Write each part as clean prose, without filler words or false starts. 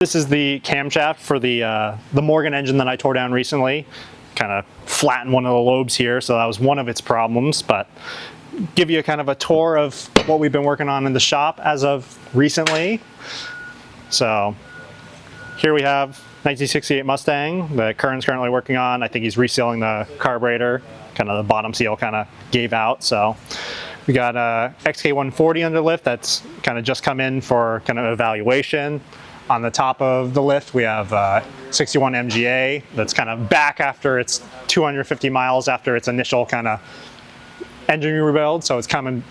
This is the camshaft for the Morgan engine that I tore down recently. Kind of flattened one of the lobes here, so that was one of its problems, but give you a kind of a tour of what we've been working on in the shop as of recently. So here we have 1968 Mustang that Kern's currently working on. I think he's resealing the carburetor. Kind of the bottom seal kind of gave out, so we got a XK140 underlift that's kind of just come in for kind of evaluation. On the top of the lift, we have 61 MGA that's kind of back after its 250 miles after its initial kind of engine rebuild. So it's came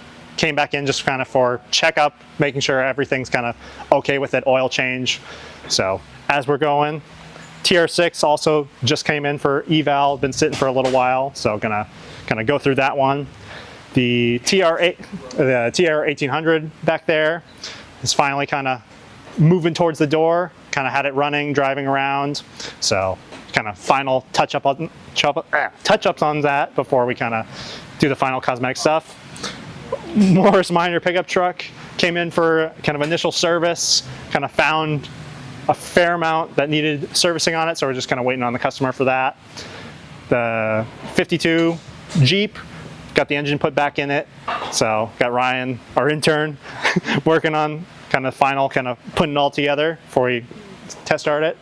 back in just kind of for checkup, making sure everything's kind of okay with it, oil change. So as we're going, TR6 also just came in for eval, been sitting for a little while. So gonna kind of go through that one. The TR1800 back there is finally kind of moving towards the door, kind of had it running, driving around. So kind of final touch-ups on that before we kind of do the final cosmetic stuff. Morris Minor pickup truck came in for kind of initial service, kind of found a fair amount that needed servicing on it, so we're just kind of waiting on the customer for that. The 52 Jeep, got the engine put back in it, so got Ryan, our intern, working on kind of final, kind of putting it all together before we test start it.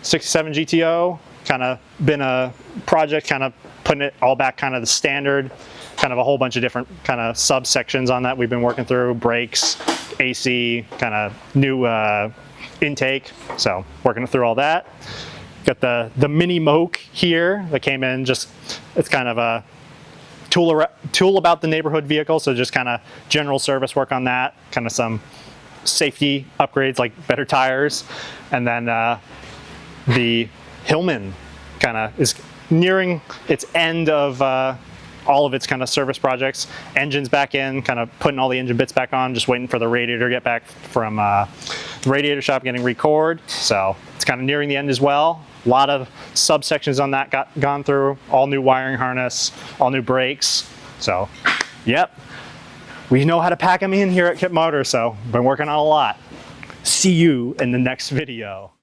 67 GTO, kind of been a project, kind of putting it all back kind of the standard, kind of a whole bunch of different kind of subsections on that we've been working through, brakes, AC, kind of new intake, so working through all that. Got the Mini Moke here that came in, just, it's kind of a tool about the neighborhood vehicle, so just kind of general service work on that, kind of some safety upgrades like better tires. And then the Hillman kind of is nearing its end of all of its kind of service projects. Engine's back in, kind of putting all the engine bits back on, just waiting for the radiator to get back from the radiator shop, getting record. So it's kind of nearing the end as well. A lot of subsections on that gone through, all new wiring harness, all new brakes. So yep, we know how to pack them in here at Kip Motor, so been working on a lot. See you in the next video.